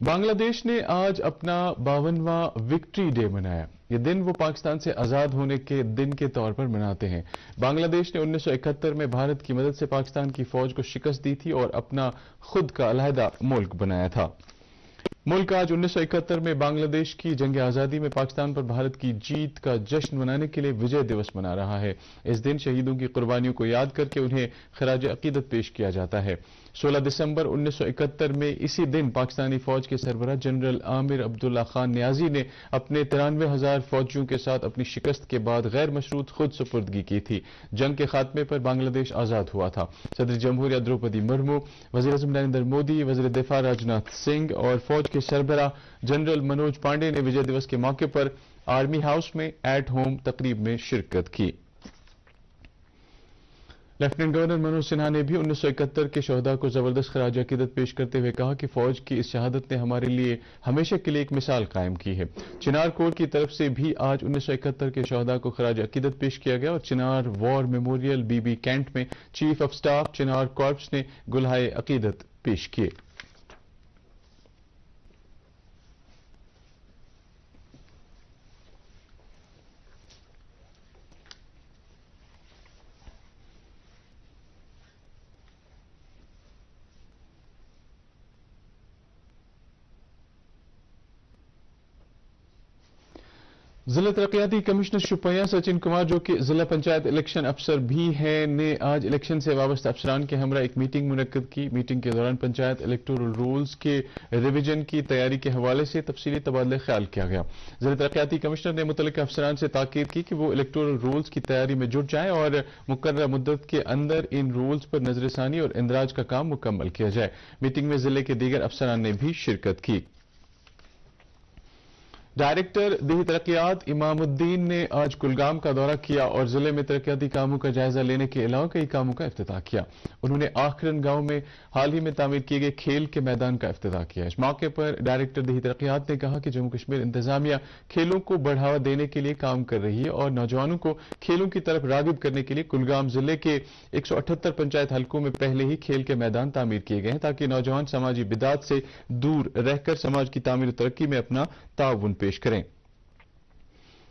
بنگلہ دیش نے آج اپنا 52واں وکٹری ڈے منایا۔ یہ دن وہ پاکستان سے آزاد ہونے کے دن کے طور پر مناتے ہیں۔ بنگلہ دیش نے 1971 میں بھارت کی مدد سے پاکستان کی فوج کو شکست دی تھی اور اپنا خود کا علیحدہ ملک بنایا تھا۔ ملک آج 1971 میں بنگلہ دیش کی جنگ آزادی میں پاکستان پر بھارت کی جیت کا جشن منانے کے لیے وجے دیوس منا رہا ہے۔ اس دن شہیدوں کی قربانیوں کو یاد کر کے انہیں خراج عقیدت پیش کیا جاتا ہے۔ 16 دسمبر 1971 میں اسی دن پاکستانی فوج کے سربراہ جنرل عامر عبداللہ خان نیازی نے اپنے 93,000 فوجیوں کے ساتھ اپنی شکست کے بعد غیر مشروط خود سپردگی کی تھی۔ جنگ کے خاتمے پر بنگلہ دیش آزاد ہوا تھا۔ صدر جمہوریہ دروپدی مرمو، وزیر اعظم نریندر مودی، وزیر دفاع راجناتھ سنگھ اور فوج کے سربراہ جنرل منوج پانڈے نے وجے دیوس کے موقع پر آرمی ہاؤس میں ایٹ ہوم تقریب میں شرکت کی۔ لیفٹیننٹ گورنر منوج سنہا نے بھی 1971 کے شہداء کو زبردست خراج عقیدت پیش کرتے ہوئے کہا کہ فوج کی اس شہادت نے ہمارے لیے ہمیشہ کے لیے ایک مثال قائم کی ہے۔ چنار کور کی طرف سے بھی آج 1971 کے شہداء کو خراج عقیدت پیش کیا گیا اور چنار وار میموریل بی بی کینٹ میں chief of staff Chinar corps نے گلہائے عقیدت پیش کیے۔ ضلع ترقیاتی کمشنر شوپیاں سچن کمار جو کہ ضلع پنچایت الیکشن افسر بھی ہیں نے آج الیکشن سے وابستہ افسران کے ہمراہ ایک میٹنگ منعقد کی۔ میٹنگ کے دوران پنچایت الیکٹورل رولز کے ریویژن کی تیاری کے حوالے سے تفصیلی تبادلہ خیال کیا گیا۔ ضلع ترقیاتی کمشنر نے متعلقہ افسران سے تاکید کی کہ وہ الیکٹورل رولز کی تیاری میں جٹ جائیں اور مقررہ مدت کے اندر ان رولز پر نظر ثانی اور اندراج کا کام مکمل کیا جائے۔ میٹنگ میں ضلع کے دیگر افسران نے بھی شرکت کی۔ ڈائریکٹر دیہی ترقیات امام الدین نے آج کلگام کا دورہ کیا اور ضلع میں ترقیاتی کاموں کا جائزہ لینے کے علاوہ کئی کاموں کا افتتاح کیا۔ انہوں نے آخرن گاؤں میں حال ہی میں تعمیر کیے گئے کھیل کے میدان کا افتتاح کیا۔ اس موقع پر ڈائریکٹر دیہی ترقیات نے کہا کہ جموں کشمیر انتظامیہ کھیلوں کو بڑھاوا دینے کے لیے کام کر رہی ہے اور نوجوانوں کو کھیلوں کی طرف راغب کرنے کے لیے کلگام ضلع کے 178 پنچایت حلقوں میں پہلے ہی کھیل کے میدان تعمیر کیے گئے ہیں تاکہ نوجوان سماجی بدعات سے دور رہ کر سماج کی تعمیر و ترقی میں اپنا تعاون پیش کریں۔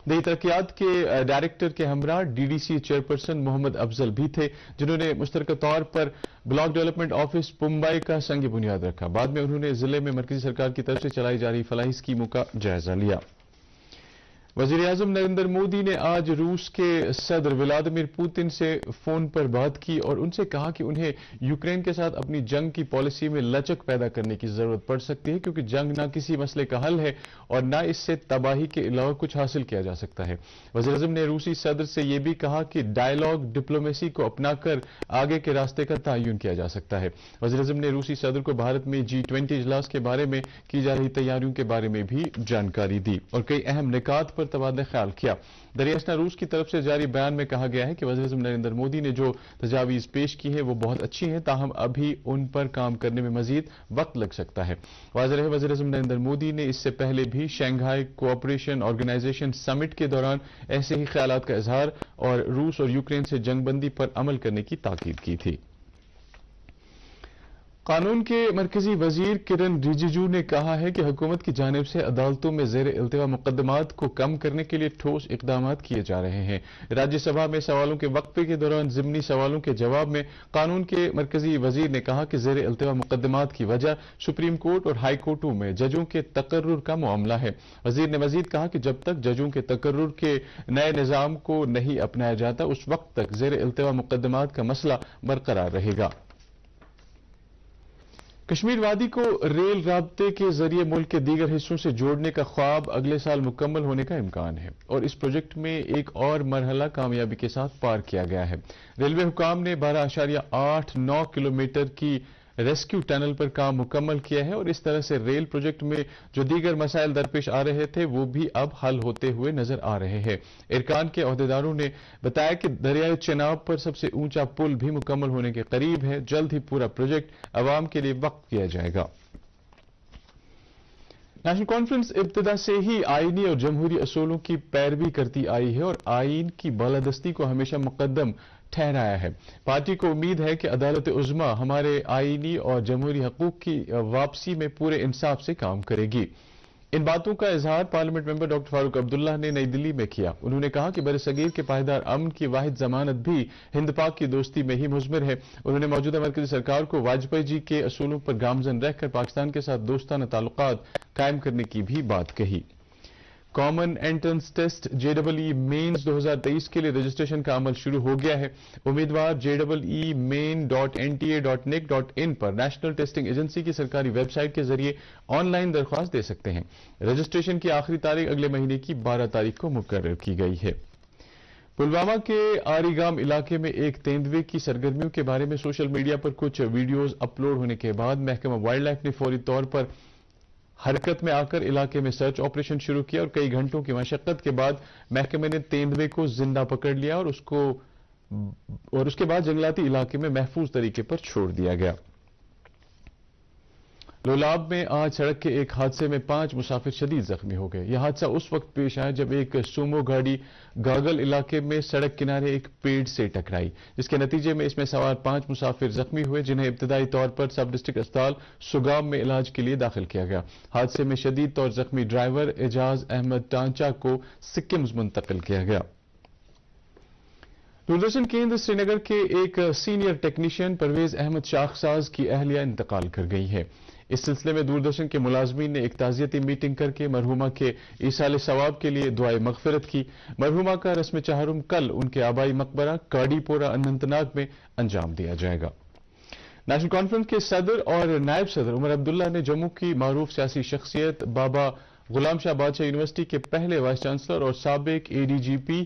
دیہی ترقیات کے ڈائریکٹر کے ہمراہ ڈی ڈی سی چیئرپرسن محمد افضل بھی تھے جنہوں نے مشترکہ طور پر بلاک ڈیولپمنٹ آفس پمبئی کا سنگ بنیاد رکھا۔ بعد میں انہوں نے ضلع میں مرکزی سرکار کی طرف سے چلائی جا رہی فلاحی اسکیموں کا جائزہ لیا۔ وزیر اعظم نریندر مودی نے آج روس کے صدر ولادیمیر پوتن سے فون پر بات کی اور ان سے کہا کہ انہیں یوکرین کے ساتھ اپنی جنگ کی پالیسی میں لچک پیدا کرنے کی ضرورت پڑ سکتی ہے کیونکہ جنگ نہ کسی مسئلے کا حل ہے اور نہ اس سے تباہی کے علاوہ کچھ حاصل کیا جا سکتا ہے۔ وزیر اعظم نے روسی صدر سے یہ بھی کہا کہ ڈائیلاگ ڈپلومیسی کو اپنا کر آگے کے راستے کا تعین کیا جا سکتا ہے۔ وزیر اعظم نے روسی صدر کو بھارت میں G20 اجلاس کے بارے میں کی جا رہی تیاریوں کے بارے میں بھی جانکاری دی اور کئی اہم نکات پر تبادلہ خیال کیا۔ دریاسنا روس کی طرف سے جاری بیان میں کہا گیا ہے کہ وزیر اعظم نریندر مودی نے جو تجاویز پیش کی ہیں وہ بہت اچھی ہیں تاہم ابھی ان پر کام کرنے میں مزید وقت لگ سکتا ہے۔ واضح رہے وزیر اعظم نریندر مودی نے اس سے پہلے بھی شنگھائی کوآپریشن آرگنائزیشن سمٹ کے دوران ایسے ہی خیالات کا اظہار اور روس اور یوکرین سے جنگ بندی پر عمل کرنے کی تاکید کی تھی۔ قانون کے مرکزی وزیر کرن رجیجو نے کہا ہے کہ حکومت کی جانب سے عدالتوں میں زیر التوا مقدمات کو کم کرنے کے لیے ٹھوس اقدامات کیے جا رہے ہیں۔ راجیہ سبھا میں سوالوں کے وقفے کے دوران ضمنی سوالوں کے جواب میں قانون کے مرکزی وزیر نے کہا کہ زیر التوا مقدمات کی وجہ سپریم کورٹ اور ہائی کورٹوں میں ججوں کے تقرر کا معاملہ ہے۔ وزیر نے مزید کہا کہ جب تک ججوں کے تقرر کے نئے نظام کو نہیں اپنایا جاتا اس وقت تک زیر التوا مقدمات کا مسئلہ برقرار رہے گا۔ کشمیر وادی کو ریل رابطے کے ذریعے ملک کے دیگر حصوں سے جوڑنے کا خواب اگلے سال مکمل ہونے کا امکان ہے اور اس پروجیکٹ میں ایک اور مرحلہ کامیابی کے ساتھ پار کیا گیا ہے۔ ریلوے حکام نے 12.89 کلومیٹر کی ریسکیو ٹنل پر کام مکمل کیا ہے اور اس طرح سے ریل پروجیکٹ میں جو دیگر مسائل درپیش آ رہے تھے وہ بھی اب حل ہوتے ہوئے نظر آ رہے ہیں۔ ارکان کے عہدیداروں نے بتایا کہ دریائے چناب پر سب سے اونچا پل بھی مکمل ہونے کے قریب ہے۔ جلد ہی پورا پروجیکٹ عوام کے لیے وقف کیا جائے گا۔ نیشنل کانفرنس ابتدا سے ہی آئینی اور جمہوری اصولوں کی پیروی کرتی آئی ہے اور آئین کی بالادستی کو ہمیشہ مقدم ٹھہرایا ہے۔ پارٹی کو امید ہے کہ عدالت عظمیٰ ہمارے آئینی اور جمہوری حقوق کی واپسی میں پورے انصاف سے کام کرے گی۔ ان باتوں کا اظہار parliament member doctor Farooq Abdullah نے نئی دلی میں کیا۔ انہوں نے کہا کہ برصغیر کے پائیدار امن کی واحد ضمانت بھی ہند پاک کی دوستی میں ہی مضمر ہے۔ انہوں نے موجودہ مرکزی سرکار کو واجپئی جی کے اصولوں پر گامزن رہ کر پاکستان کے ساتھ دوستانہ تعلقات قائم کرنے کی بھی بات کہی۔ Common entrance test JEE mains 2023 کے لیے رجسٹریشن کا عمل شروع ہو گیا ہے۔ امیدوار JEE main.nta.nic.in پر نیشنل ٹیسٹنگ ایجنسی کی سرکاری ویب سائٹ کے ذریعے آن لائن درخواست دے سکتے ہیں۔ رجسٹریشن کی آخری تاریخ اگلے مہینے کی 12 تاریخ کو مقرر کی گئی ہے۔ پلوامہ کے آری گام علاقے میں ایک تیندوے کی سرگرمیوں کے بارے میں سوشل میڈیا پر کچھ ویڈیوز اپلوڈ ہونے کے بعد محکمہ وائلڈ لائف نے فوری طور پر حرکت میں آ کر علاقے میں سرچ آپریشن شروع کیا اور کئی گھنٹوں کی مشقت کے بعد محکمے نے تیندوے کو زندہ پکڑ لیا اور اس کے بعد جنگلاتی علاقے میں محفوظ طریقے پر چھوڑ دیا گیا۔ لولاب میں آج سڑک کے ایک حادثے میں 5 مسافر شدید زخمی ہو گئے۔ یہ حادثہ اس وقت پیش آیا جب ایک سومو گاڑی گاگل علاقے میں سڑک کنارے ایک پیڑ سے ٹکرائی، جس کے نتیجے میں اس میں سوار 5 مسافر زخمی ہوئے، جنہیں ابتدائی طور پر سب ڈسٹرکٹ اسپتال سگام میں علاج کے لیے داخل کیا گیا۔ حادثے میں شدید طور زخمی ڈرائیور اعجاز احمد ٹانچا کو سکمز منتقل کیا گیا۔ دوردرشن کیندر سری نگر کے ایک سینئر ٹیکنیشین پرویز احمد شاخساز کی اہلیہ انتقال کر گئی ہے۔ اس سلسلے میں دوردرشن کے ملازمین نے ایک تعزیتی میٹنگ کر کے مرحومہ کے ایصال ثواب کے لیے دعائے مغفرت کی۔ مرحومہ کا رسم چہارم کل ان کے آبائی مقبرہ کاڑی پورہ اننت ناگ میں انجام دیا جائے گا۔ نیشنل کانفرنس کے صدر اور نائب صدر عمر عبداللہ نے جموں کی معروف سیاسی شخصیت بابا غلام شاہ بادشاہ یونیورسٹی کے پہلے وائس چانسلر اور سابق ADGP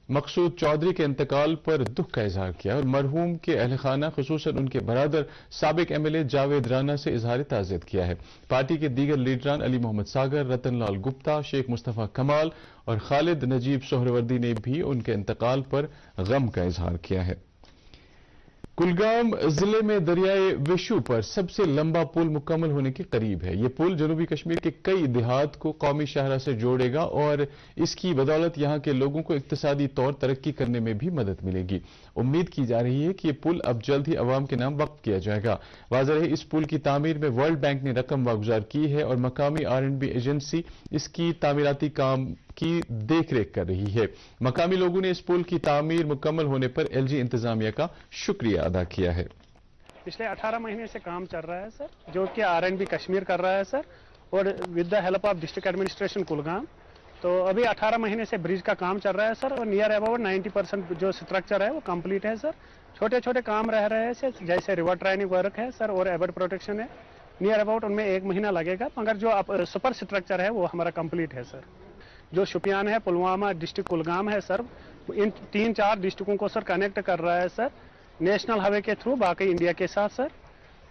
مقصود چودھری کے انتقال پر دکھ کا اظہار کیا اور مرحوم کے اہل خانہ خصوصاً ان کے برادر سابق MLA جاوید رانا سے اظہار تعزیت کیا ہے۔ پارٹی کے دیگر لیڈران علی محمد ساگر، رتن لال گپتا، شیخ مصطفیٰ کمال اور خالد نجیب سہروردی نے بھی ان کے انتقال پر غم کا اظہار کیا ہے۔ کلگام ضلع میں دریائے وشو پر سب سے لمبا پل مکمل ہونے کے قریب ہے۔ یہ پل جنوبی کشمیر کے کئی دیہات کو قومی شاہراہ سے جوڑے گا اور اس کی بدولت یہاں کے لوگوں کو اقتصادی طور ترقی کرنے میں بھی مدد ملے گی۔ امید کی جا رہی ہے کہ یہ پل اب جلد ہی عوام کے نام وقف کیا جائے گا۔ واضح ہے اس پل کی تعمیر میں ورلڈ بینک نے رقم واگزار کی ہے اور مقامی R&B ایجنسی اس کی تعمیراتی کام کی دیکھ ریکھ کر رہی ہے۔ مقامی لوگوں نے اس پل کی تعمیر مکمل ہونے پر LG انتظامیہ کا شکریہ ادا کیا ہے۔ پچھلے 18 مہینے سے کام چل رہا ہے سر، جو کہ R&B کشمیر کر رہا ہے سر، اور with the help of district administration Kulgam. تو ابھی 18 مہینے سے برج کا کام چل رہا ہے سر، اور نیئر اباؤٹ 90% جو اسٹرکچر ہے وہ کمپلیٹ ہے سر۔ چھوٹے چھوٹے کام رہ رہے ہیں سر، جیسے ریور ٹریننگ ورک ہے سر اور ایبٹ پروٹیکشن ہے، نیئر اباؤٹ ان میں 1 مہینہ لگے گا، مگر جو سپر اسٹرکچر ہے وہ ہمارا کمپلیٹ ہے سر۔ جو شوپیان ہے، پلوامہ ڈسٹرکٹ کلگام ہے سر، ان 3-4 ڈسٹرکوں کو سر کنیکٹ کر رہا ہے سر نیشنل ہائی وے کے تھرو باقی انڈیا کے ساتھ سر۔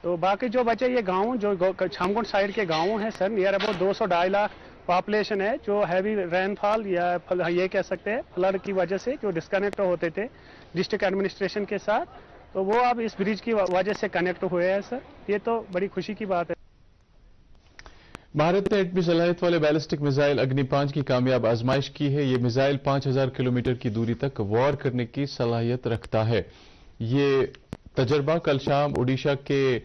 تو باقی جو بچے یہ گاؤں جو چھامگنڈ سائڈ کے گاؤں ہیں سر، نیئر اباؤٹ 200-2.5 لاکھ پاپولیشن ہے، جو ہیوی رین فال یا یہ کہہ سکتے ہیں فلڈ کی وجہ سے جو ڈسکنیکٹ ہوتے تھے ڈسٹرکٹ ایڈمنسٹریشن کے ساتھ، تو وہ اب اس برج کی وجہ سے کنیکٹ ہوئے ہیں سر۔ یہ تو بڑی خوشی کی بات ہے۔ بھارت نے ایٹمی صلاحیت والے بیلسٹک میزائل اگنی 5 کی کامیاب آزمائش کی ہے۔ یہ میزائل 5000 کلومیٹر کی دوری تک وار کرنے کی صلاحیت رکھتا ہے۔ یہ تجربہ کل شام اوڈیشہ کے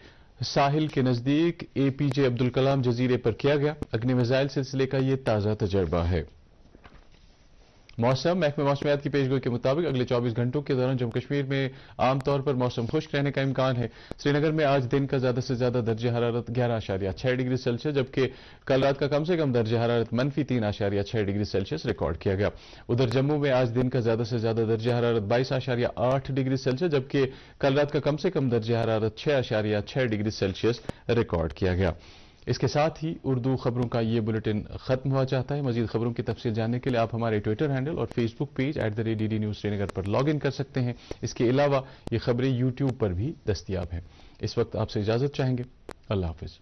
ساحل کے نزدیک APJ عبدالکلام جزیرے پر کیا گیا۔ اگنی میزائل سلسلے کا یہ تازہ تجربہ ہے۔ موسم محکمہ موسمیات کی پیشگوئی کے مطابق اگلے 24 گھنٹوں کے دوران جموں کشمیر میں عام طور پر موسم خشک رہنے کا امکان ہے۔ سری نگر میں آج دن کا زیادہ سے زیادہ درجہ حرارت 11.6 ڈگری سیلسیس جبکہ کل رات کا کم سے کم درجہ حرارت -3.6 ڈگری سیلسیس ریکارڈ کیا گیا۔ ادھر جموں میں آج دن کا زیادہ سے زیادہ درجہ حرارت 22.8 ڈگری سیلسیس جبکہ کل رات کا کم سے کم درجہ حرارت 6.6 ڈگری سیلسیس ریکارڈ کیا گیا۔ اس کے ساتھ ہی اردو خبروں کا یہ بلیٹن ختم ہوا چاہتا ہے۔ مزید خبروں کی تفصیل جاننے کے لیے آپ ہمارے ٹویٹر ہینڈل اور Facebook page @DD News Srinagar پر لاگ ان کر سکتے ہیں۔ اس کے علاوہ یہ خبریں YouTube پر بھی دستیاب ہیں۔ اس وقت آپ سے اجازت چاہیں گے۔ اللہ حافظ۔